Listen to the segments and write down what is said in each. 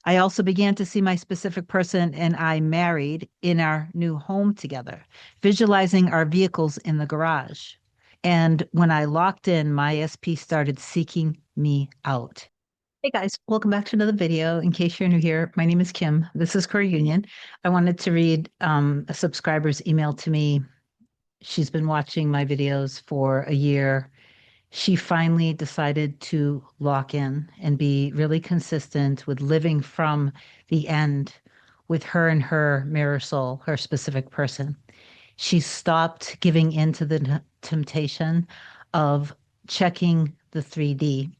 I also began to see my specific person and I married in our new home together, visualizing our vehicles in the garage. And when I locked in, my SP started seeking me out. Hey guys, welcome back to another video. In case you're new here, my name is Kim. This is Core Union. I wanted to read a subscriber's email to me. She's been watching my videos for a year. She finally decided to lock in and be really consistent with living from the end with her and her mirror soul, her specific person. She stopped giving in to the temptation of checking the 3D.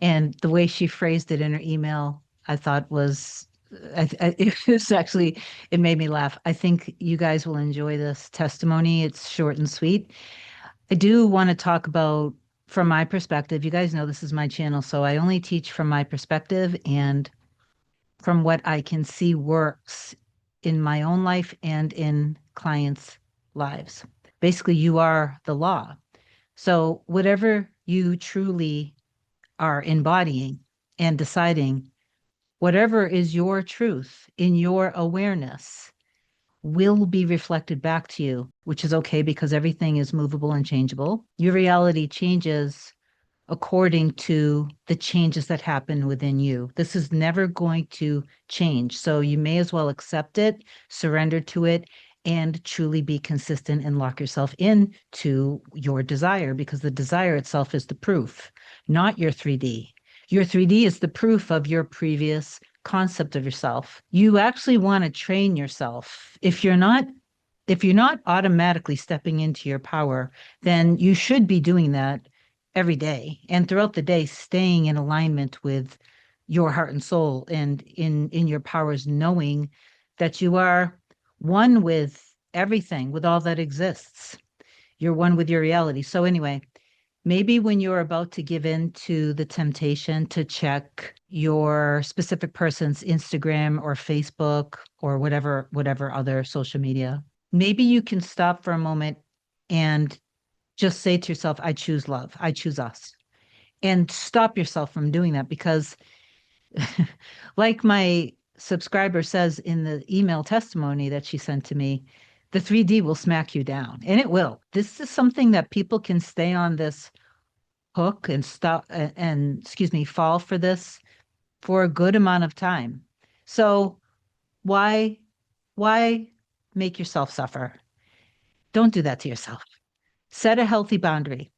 And the way she phrased it in her email, I thought was, it was actually, it made me laugh. I think you guys will enjoy this testimony. It's short and sweet. I do want to talk about from my perspective. You guys know this is my channel, so I only teach from my perspective and from what I can see works in my own life and in clients' lives. Basically, you are the law. So, whatever you truly are embodying and deciding, whatever is your truth in your awareness will be reflected back to you, which is okay because everything is movable and changeable. Your reality changes according to the changes that happen within you. This is never going to change. So you may as well accept it, surrender to it, and truly be consistent and lock yourself in to your desire because the desire itself is the proof, not your 3D. Your 3D is the proof of your previous concept of yourself. You actually want to train yourself. If you're not automatically stepping into your power, then you should be doing that every day and throughout the day, staying in alignment with your heart and soul and in your powers, knowing that you are one with everything, with all that exists. You're one with your reality. So anyway, maybe when you're about to give in to the temptation to check your specific person's Instagram or Facebook or whatever other social media, maybe you can stop for a moment and just say to yourself, I choose love. I choose us. And stop yourself from doing that because, like my subscriber says in the email testimony that she sent to me, the 3D will smack you down and it will. This is something that people can stay on this hook and stop and excuse me, fall for this for a good amount of time. So why, why make yourself suffer? Don't do that to yourself. Set a healthy boundary.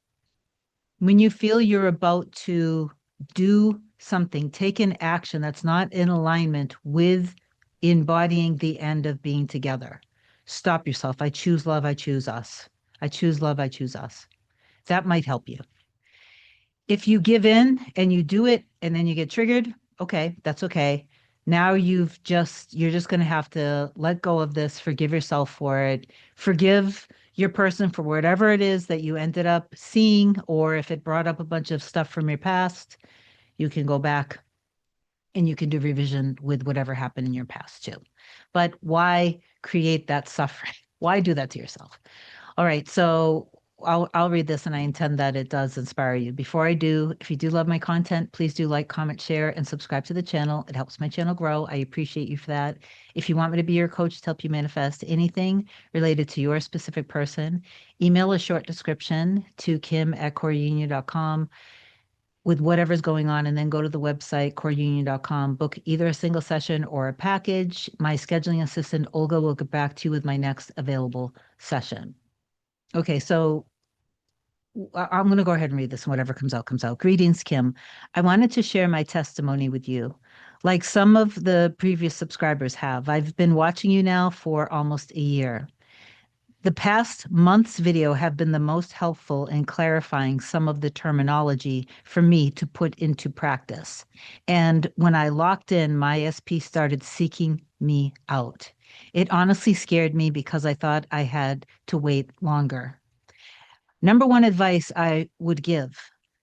When you feel you're about to do something, take an action that's not in alignment with embodying the end of being together, stop yourself. I choose love. I choose us. I choose love. I choose us. That might help you. If you give in and you do it and then you get triggered, okay, that's okay. Now you're just going to have to let go of this, forgive yourself for it, forgive your person for whatever it is that you ended up seeing, or if it brought up a bunch of stuff from your past, you can go back and you can do revision with whatever happened in your past too. But why create that suffering? Why do that to yourself? All right, so I'll read this and I intend that it does inspire you. Before I do, if you do love my content, please do like, comment, share, and subscribe to the channel. It helps my channel grow. I appreciate you for that. If you want me to be your coach to help you manifest anything related to your specific person, email a short description to kim@coreunion.com with whatever's going on, and then go to the website, coreunion.com, book either a single session or a package. My scheduling assistant, Olga, will get back to you with my next available session. Okay, so I'm going to go ahead and read this, and whatever comes out, comes out. Greetings, Kim. I wanted to share my testimony with you. Like some of the previous subscribers have, I've been watching you now for almost a year. The past month's video have been the most helpful in clarifying some of the terminology for me to put into practice. And when I locked in, my SP started seeking me out. It honestly scared me because I thought I had to wait longer. Number one advice I would give,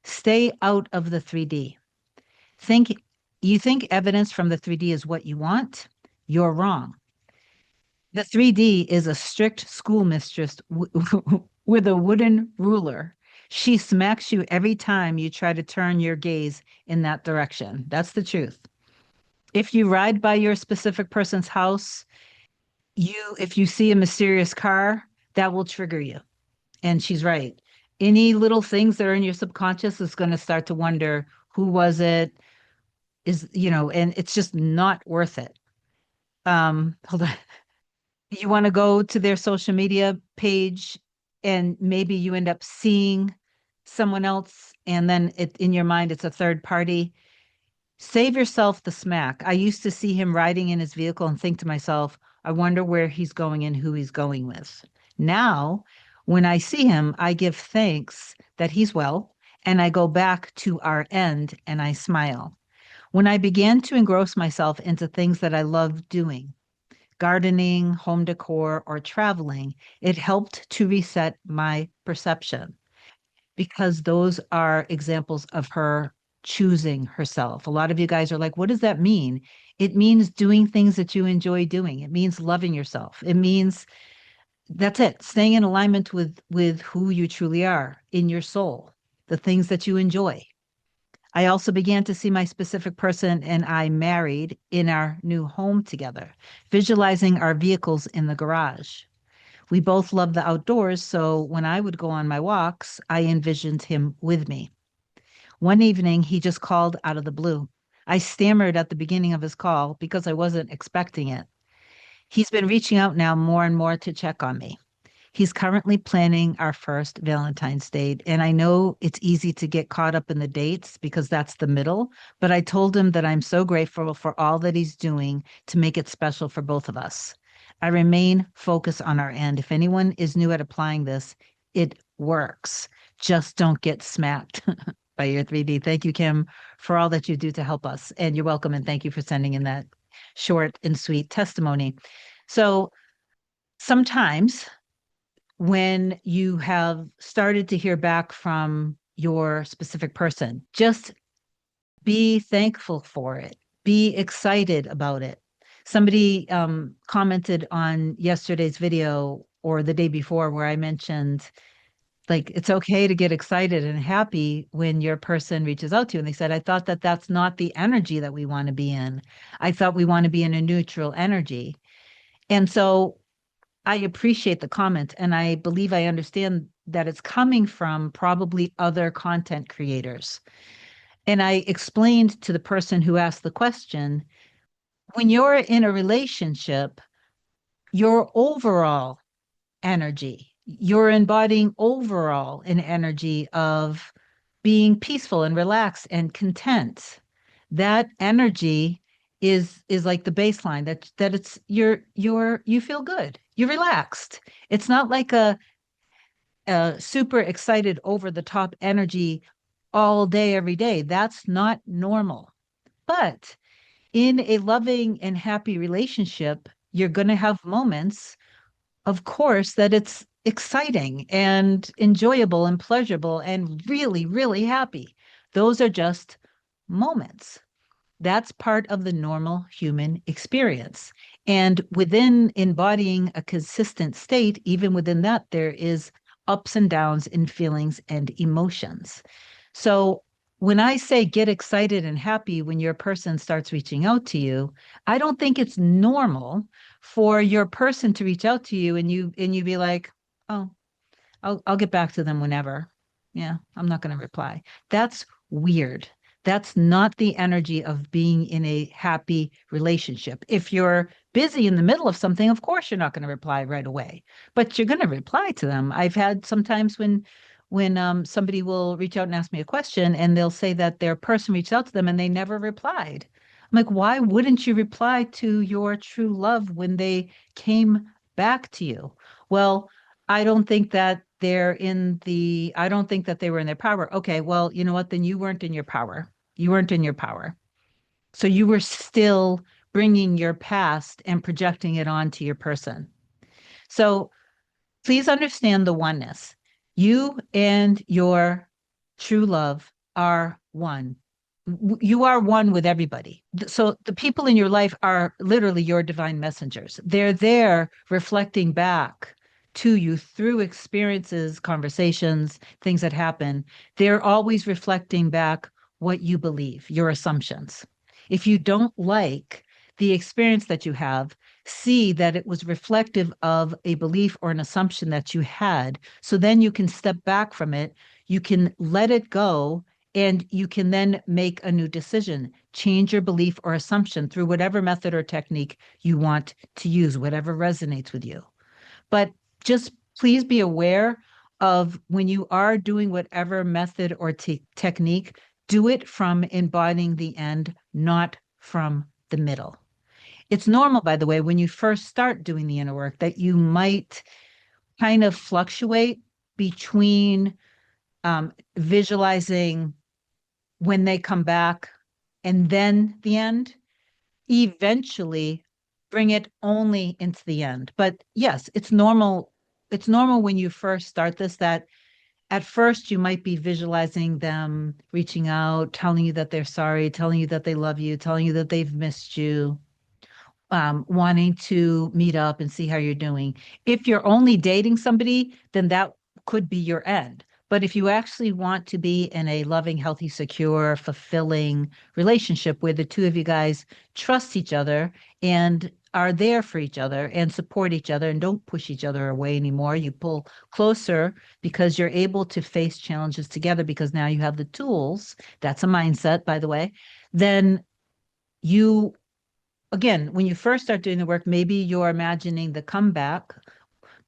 stay out of the 3D. Think you think evidence from the 3D is what you want? You're wrong. The 3D is a strict schoolmistress with a wooden ruler. She smacks you every time you try to turn your gaze in that direction. That's the truth. If you ride by your specific person's house, if you see a mysterious car, that will trigger you. And she's right. Any little things that are in your subconscious is going to start to wonder who was it, and it's just not worth it. Hold on. You want to go to their social media page and maybe you end up seeing someone else and then in your mind it's a third party. Save yourself the smack. I used to see him riding in his vehicle and think to myself, I wonder where he's going and who he's going with. Now, when I see him, I give thanks that he's well, and I go back to our end and I smile. When I began to engross myself into things that I love doing, gardening, home decor, or traveling, it helped to reset my perception because those are examples of her choosing herself. A lot of you guys are like, what does that mean? It means doing things that you enjoy doing. It means loving yourself. It means that's it, staying in alignment with who you truly are in your soul, the things that you enjoy. I also began to see my specific person and I married in our new home together, visualizing our vehicles in the garage. We both love the outdoors, so when I would go on my walks, I envisioned him with me. One evening, he just called out of the blue. I stammered at the beginning of his call because I wasn't expecting it. He's been reaching out now more and more to check on me. He's currently planning our first Valentine's date. And I know it's easy to get caught up in the dates because that's the middle. But I told him that I'm so grateful for all that he's doing to make it special for both of us. I remain focused on our end. If anyone is new at applying this, it works. Just don't get smacked by your 3D. Thank you, Kim, for all that you do to help us. And you're welcome. And thank you for sending in that short and sweet testimony. So sometimes when you have started to hear back from your specific person, just be thankful for it, be excited about it. Somebody commented on yesterday's video or the day before where I mentioned like it's okay to get excited and happy when your person reaches out to you. And they said, I thought that that's not the energy that we want to be in. I thought we want to be in a neutral energy. And so I appreciate the comment, and I believe I understand that it's coming from probably other content creators. And I explained to the person who asked the question, when you're in a relationship, your overall energy, you're embodying overall an energy of being peaceful and relaxed and content. That energy is like the baseline that it's you feel good. You're relaxed. It's not like a super excited over the top energy all day every day. That's not normal. But in a loving and happy relationship, you're going to have moments, of course, that it's exciting and enjoyable and pleasurable and really, really happy. Those are just moments. That's part of the normal human experience. And within embodying a consistent state, even within that, there is ups and downs in feelings and emotions. So when I say get excited and happy when your person starts reaching out to you, I don't think it's normal for your person to reach out to you and you be like, oh, I'll get back to them whenever. Yeah, I'm not going to reply. That's weird. That's not the energy of being in a happy relationship. If you're busy in the middle of something, of course you're not going to reply right away, but you're going to reply to them. I've had sometimes when somebody will reach out and ask me a question and they'll say that their person reached out to them and they never replied. I'm like, why wouldn't you reply to your true love when they came back to you? Well, I don't think that they were in their power. Okay, well, you know what? Then you weren't in your power. You weren't in your power. So you were still bringing your past and projecting it onto your person. So please understand the oneness. You and your true love are one. You are one with everybody. So the people in your life are literally your divine messengers. They're there reflecting back to you through experiences, conversations, things that happen. They're always reflecting back what you believe, your assumptions. If you don't like the experience that you have, see that it was reflective of a belief or an assumption that you had. So then you can step back from it, you can let it go, and you can then make a new decision, change your belief or assumption through whatever method or technique you want to use, whatever resonates with you. But just please be aware of when you are doing whatever method or technique, do it from embodying the end, not from the middle. It's normal, by the way, when you first start doing the inner work that you might kind of fluctuate between visualizing when they come back and then the end. Eventually, bring it only into the end. But yes, it's normal. It's normal when you first start this that at first you might be visualizing them reaching out, telling you that they're sorry, telling you that they love you, telling you that they've missed you, wanting to meet up and see how you're doing. If you're only dating somebody, then that could be your end. But if you actually want to be in a loving, healthy, secure, fulfilling relationship where the two of you guys trust each other and are there for each other and support each other and don't push each other away anymore, you pull closer because you're able to face challenges together because now you have the tools. That's a mindset, by the way. Then you again, when you first start doing the work, maybe you're imagining the comeback,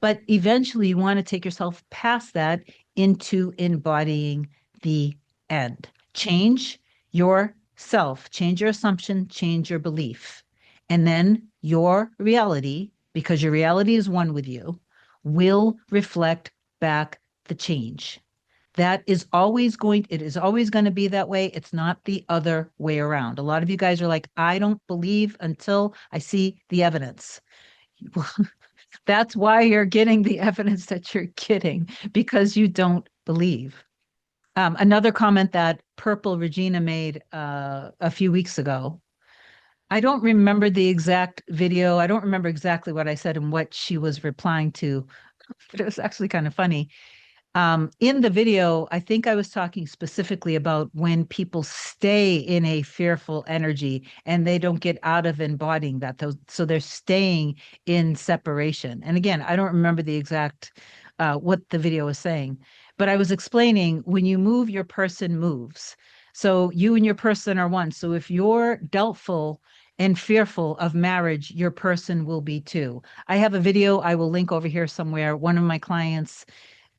but eventually you want to take yourself past that into embodying the end. Change yourself, change your assumption, change your belief. And then your reality, because your reality is one with you, will reflect back the change. That is always going, it is always going to be that way. It's not the other way around. A lot of you guys are like, I don't believe until I see the evidence. Well, that's why you're getting the evidence that you're getting because you don't believe. Another comment that Purple Regina made a few weeks ago. I don't remember the exact video. I don't remember exactly what I said and what she was replying to, but it was actually kind of funny. In the video, I think I was talking specifically about when people stay in a fearful energy and they don't get out of embodying that. So they're staying in separation. And again, I don't remember the exact what the video was saying, but I was explaining when you move, your person moves. So you and your person are one. So if you're doubtful and fearful of marriage, your person will be too. I have a video I will link over here somewhere. One of my clients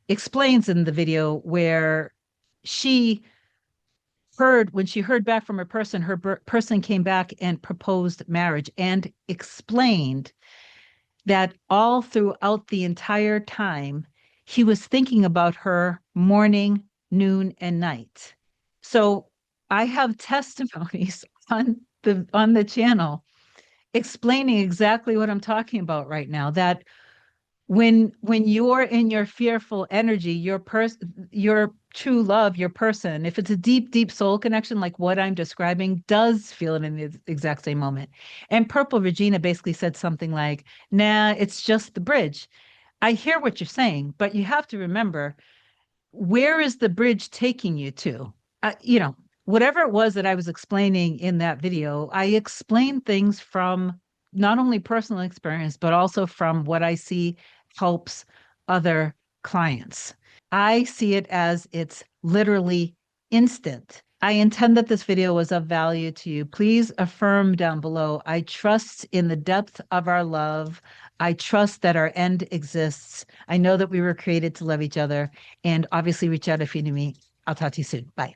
explains in the video where she heard when she heard back from her person, person came back and proposed marriage and explained that all throughout the entire time he was thinking about her morning, noon, and night. So I have testimonies on the channel explaining exactly what I'm talking about right now, that when you're in your fearful energy, your true love, your person, if it's a deep soul connection like what I'm describing, does feel it in the exact same moment. And Purple Regina basically said something like, nah, it's just the bridge. I hear what you're saying, but you have to remember, where is the bridge taking you to? You know, whatever it was that I was explaining in that video, I explained things from not only personal experience, but also from what I see helps other clients. I see it as it's literally instant. I intend that this video was of value to you. Please affirm down below. I trust in the depth of our love. I trust that our end exists. I know that we were created to love each other. And obviously, reach out if you need me. I'll talk to you soon. Bye.